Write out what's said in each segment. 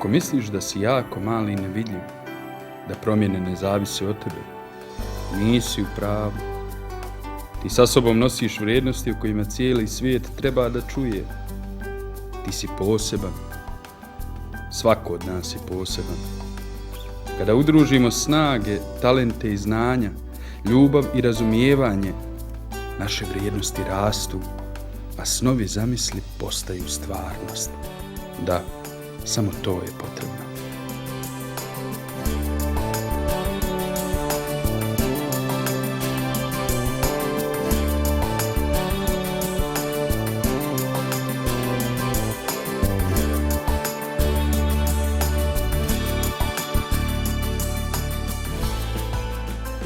Ako misliš da si jako mali i nevidljiv, da promjene ne zavise od tebe, nisi u pravu. Ti sa sobom nosiš vrijednosti o kojima cijeli svijet treba da čuje. Ti si poseban. Svako od nas je poseban. Kada udružimo snage, talente i znanja, ljubav i razumijevanje, naše vrijednosti rastu, a snovi zamisli postaju stvarnost. Da, samo to je potrebno.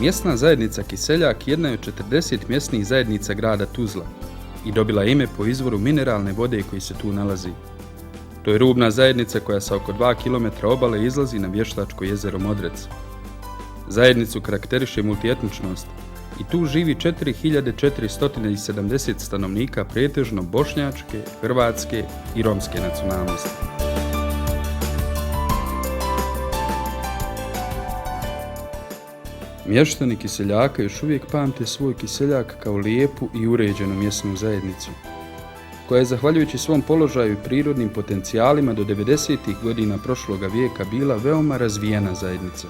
Mjesna zajednica Kiseljak jedna je od 40 mjesnih zajednica grada Tuzla i dobila ime po izvoru mineralne vode koji se tu nalazi. To je rubna zajednica koja sa oko 2 km obale izlazi na vještačko jezero Modrec. Zajednicu karakteriše multietničnost i tu živi 4470 stanovnika pretežno bošnjačke, hrvatske i romske nacionalnosti. Mještani Kiseljaka još uvijek pamte svoj Kiseljak kao lijepu i uređenu mjesnu zajednicu, koja je zahvaljujući svom položaju i prirodnim potencijalima do 90. godina prošloga vijeka bila veoma razvijena zajednica.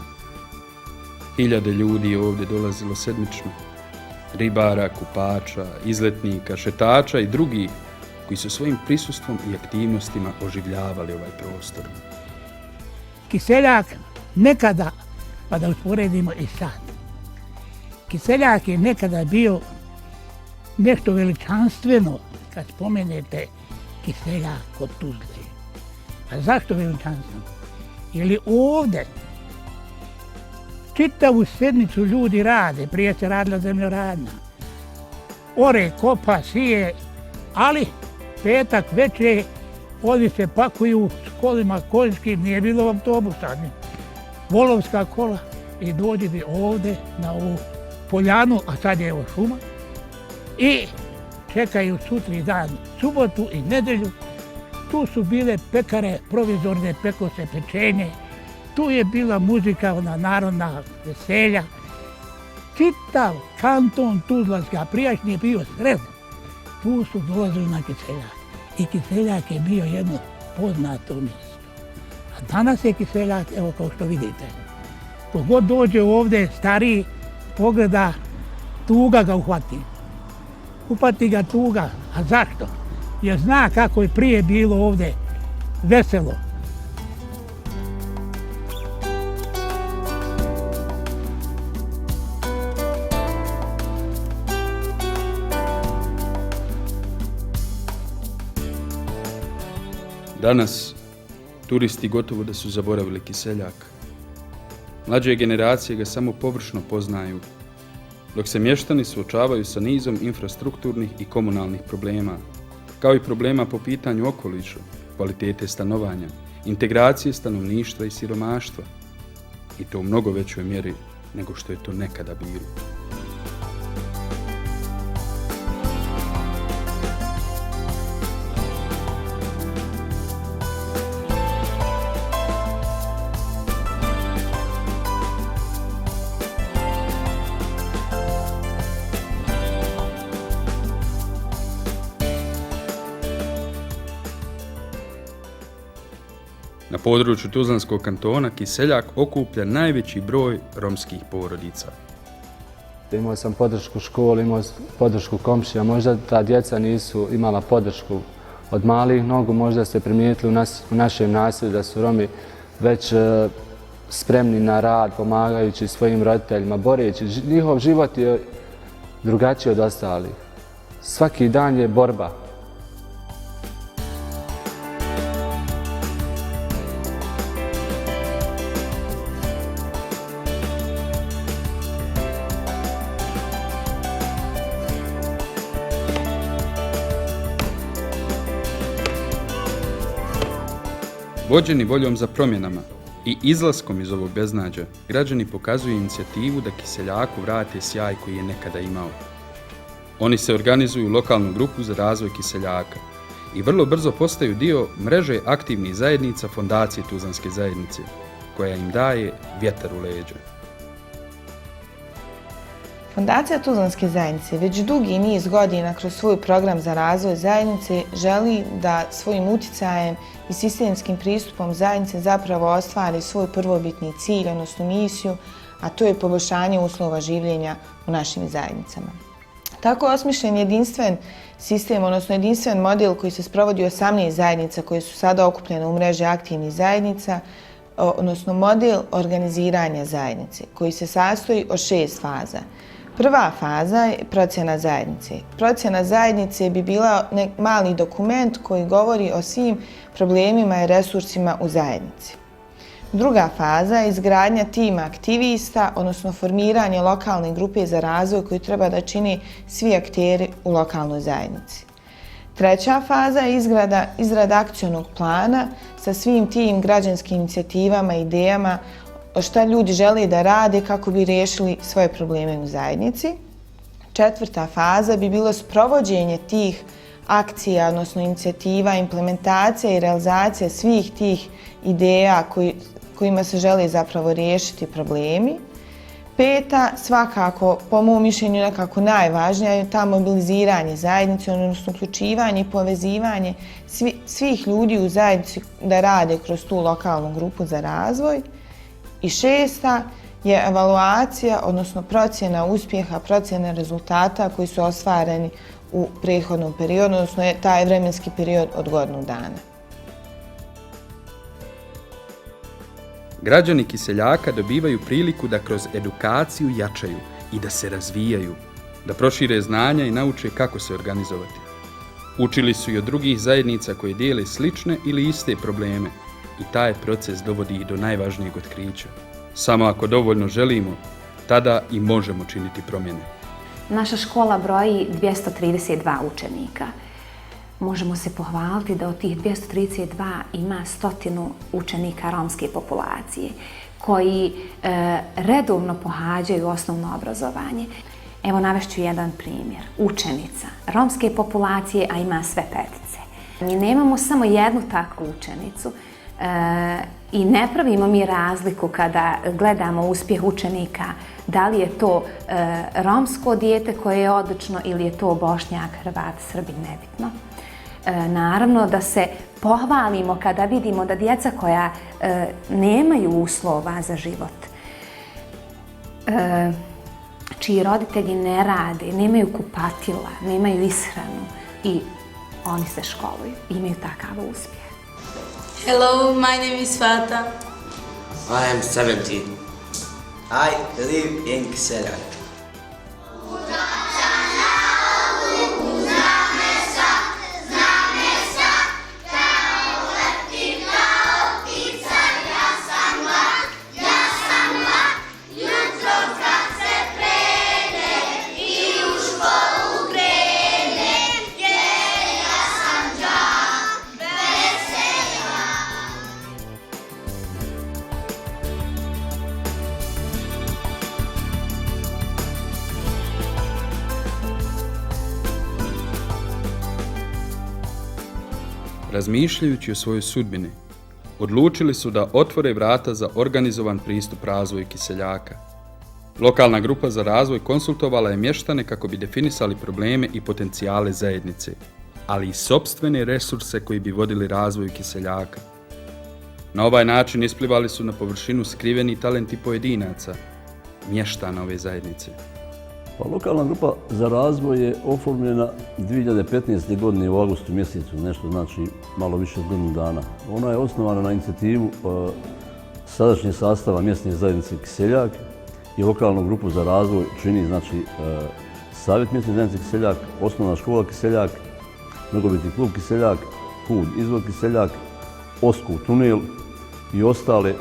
Hiljade ljudi je ovdje dolazilo sedmično, ribara, kupača, izletnika, šetača i drugih koji su svojim prisustvom i aktivnostima oživljavali ovaj prostor. Kiseljak nekada, pa da usporedimo i sad, Kiseljak je nekada bio nešto veličanstveno kad spomenete Kiseljak kod Tuzle. A zašto veličanstveno? Jer ovdje čitavu sedmicu ljudi rade, prije se radila zemljoradnja. Ore, kopa, sije, ali petak večer ovi se pakuju s kolima konjskim, nije bilo autobusa, volovska kola i dođi bi ovdje na ovu poljanu, a sad je evo šuma, i čekaju sutri dan, subotu i nedelju. Tu su bile pekare, provizorne, peko se pečenje, tu je bila muzika, ona narodna veselja. Čitav kanton Tuzlanski, a prijašnji je bio sredan, tu su dolazili na Kiseljak. I Kiseljak je bio jedno poznato mjesto. A danas je Kiseljak, evo kao što vidite. Kogod dođe ovdje stariji, pogleda, tuga ga uhvati. Upati ga tuga. A zašto? Jer zna kako je prije bilo ovdje veselo. Danas turisti gotovo da su zaboravili Kiseljak. Mlađe generacije ga samo površno poznaju, dok se mještani suočavaju sa nizom infrastrukturnih i komunalnih problema, kao i problema po pitanju okoliša, kvalitete stanovanja, integracije stanovništva i siromaštva, i to u mnogo većoj mjeri nego što je to nekada bilo. Na području Tuzlanskog kantona Kiseljak okuplja najveći broj romskih porodica. Imao sam podršku škole, imao podršku komšija, možda ta djeca nisu imala podršku od malih nogu, možda ste primijetili u našem naselju da su Romi već spremni na rad, pomagajući svojim roditeljima, boreći. Njihov život je drugačiji od ostalih. Svaki dan je borba. Vođeni voljom za promjenama i izlaskom iz ovog beznađa, građani pokazuju inicijativu da Kiseljaku vrate sjaj koji je nekada imao. Oni se organizuju u lokalnu grupu za razvoj Kiseljaka i vrlo brzo postaju dio mreže aktivnih zajednica Fondacije Tuzlanske zajednice, koja im daje vjetar u leđa. Fondacija Tuzlanske zajednice već dugi niz godina kroz svoj program za razvoj zajednice želi da svojim utjecajem i sistemskim pristupom zajednice zapravo ostvari svoj prvobitni cilj, odnosno misiju, a to je poboljšanje uslova življenja u našim zajednicama. Tako osmišljen jedinstven sistem, odnosno jedinstven model koji se sprovodi u 18 zajednica koje su sada okupljene u mreži aktivnih zajednica, odnosno model organiziranja zajednice koji se sastoji od 6 faza. Prva faza je procjena zajednice. Procjena zajednice bi bila mali dokument koji govori o svim problemima i resursima u zajednici. Druga faza je izgradnja tima aktivista, odnosno formiranje lokalne grupe za razvoj koju treba da čini svi akteri u lokalnoj zajednici. Treća faza je izrada akcionog plana sa svim tim građanskim inicijativama i idejama šta ljudi žele da rade kako bi riješili svoje probleme u zajednici. Četvrta faza bi bilo sprovođenje tih akcija, odnosno inicijativa, implementacija i realizacija svih tih ideja kojima se žele zapravo riješiti problemi. Peta, svakako, po mom mišljenju nekako najvažnija je ta mobiliziranje zajednice, odnosno uključivanje i povezivanje svih ljudi u zajednici da rade kroz tu lokalnu grupu za razvoj. I šesta je evaluacija, odnosno procjena uspjeha, procjena rezultata koji su ostvareni u prethodnom periodu, odnosno je taj vremenski period od godinu dana. Građani Kiseljaka dobivaju priliku da kroz edukaciju jačaju i da se razvijaju, da prošire znanja i nauče kako se organizovati. Učili su i od drugih zajednica koje dijele slične ili iste probleme i taj proces dovodi ih do najvažnijeg otkrića. Samo ako dovoljno želimo, tada i možemo činiti promjene. Naša škola broji 232 učenika. Možemo se pohvaliti da od tih 232 ima 100 učenika romske populacije koji redovno pohađaju osnovno obrazovanje. Evo navešću jedan primjer. Učenica romske populacije, a ima sve petice. Mi nemamo samo jednu takvu učenicu i ne pravimo mi razliku kada gledamo uspjeh učenika, da li je to romsko dijete koje je odlično ili je to Bošnjak, Hrvat, Srbin, nebitno. Naravno da se pohvalimo kada vidimo da djeca koja nemaju uslova za život, čiji roditelji ne rade, nemaju kupatila, nemaju ishranu i oni se školuju i imaju takav uspjeh. Hello, my name is Fata. I am 17. I live in Kiseljak. Razmišljajući o svojoj sudbini, odlučili su da otvore vrata za organizovan pristup razvoju Kiseljaka. Lokalna grupa za razvoj konsultovala je mještane kako bi definisali probleme i potencijale zajednice, ali i sopstvene resurse koji bi vodili razvoju Kiseljaka. Na ovaj način isplivali su na površinu skriveni talenti pojedinaca, mještana ove zajednice. Lokalna grupa za razvoj je oformljena 2015. godine u augustu mjesecu, nešto znači malo više od godinu dana. Ona je osnovana na inicijativu sadašnjeg sastava mjesne zajednice Kiseljak i lokalnu grupu za razvoj čini znači Savjet mjesne zajednice Kiseljak, Osnovna škola Kiseljak, Nogometni klub Kiseljak, Pulj izvor Kiseljak, Oskov tunel i ostale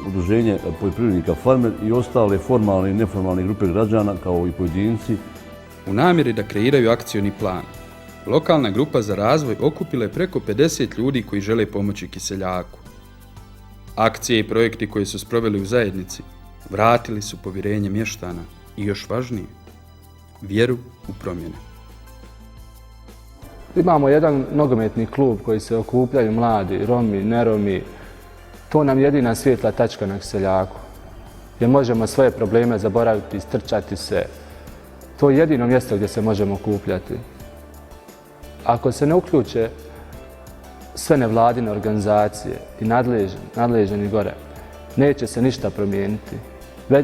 udruženje poljoprivrednika Farmer i ostale formalne i neformalne grupe građana kao i pojedinci. U namjeri da kreiraju akcioni plan, lokalna grupa za razvoj okupila je preko 50 ljudi koji žele pomoći Kiseljaku. Akcije i projekti koje su sproveli u zajednici vratili su povjerenje mještana i još važnije, vjeru u promjene. Imamo jedan nogometni klub koji se okupljaju mladi, Romi, neromi. To nam je jedina svijetla tačka na Kiseljaku. Jer možemo svoje probleme zaboraviti, istrčati se. To je jedino mjesto gdje se možemo okupljati. Ako se ne uključe sve nevladine organizacije i nadleženi gore, neće se ništa promijeniti.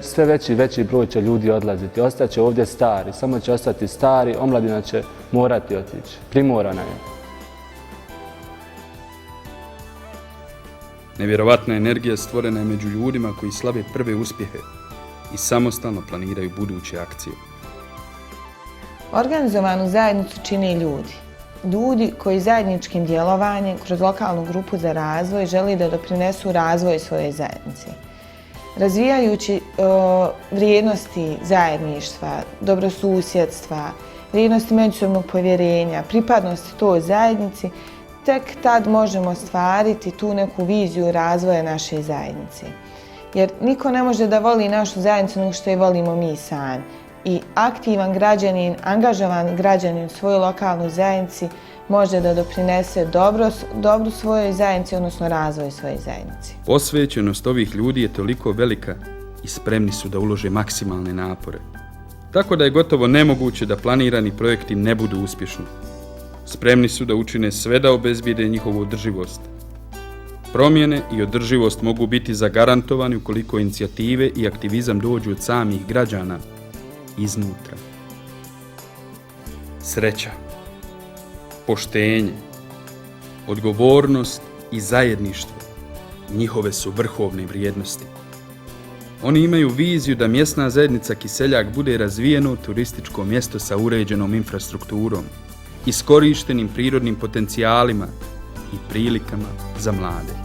Sve veći i veći broj će ljudi odlaziti. Ostaće ovdje stari, samo će ostati stari, omladina će morati otići. Primorana je. Nevjerovatna energija stvorena je među ljudima koji slave prve uspjehe i samostalno planiraju buduće akcije. Organizovanu zajednicu čine ljudi. Ljudi koji zajedničkim djelovanjem kroz lokalnu grupu za razvoj želi da doprinesu razvoju svoje zajednice. Razvijajući vrijednosti zajedništva, dobrosusjedstva, vrijednosti međusobnog povjerenja, pripadnosti toj zajednici, tek tad možemo ostvariti tu neku viziju razvoja naše zajednice. Jer niko ne može da voli našu zajednicu nego što je volimo mi sami. I aktivan građanin, angažovan građanin u svojoj lokalnoj zajednici može da doprinese dobru svojoj zajednici, odnosno razvoj svoje zajednice. Posvećenost ovih ljudi je toliko velika i spremni su da ulože maksimalne napore. Tako da je gotovo nemoguće da planirani projekti ne budu uspješni. Spremni su da učine sve da obezbijede njihovu održivost. Promjene i održivost mogu biti zagarantovani ukoliko inicijative i aktivizam dođu od samih građana iznutra. Sreća, poštenje, odgovornost i zajedništvo njihove su vrhovne vrijednosti. Oni imaju viziju da mjesna zajednica Kiseljak bude razvijeno turističko mjesto sa uređenom infrastrukturom, iskorištenim prirodnim potencijalima i prilikama za mlade.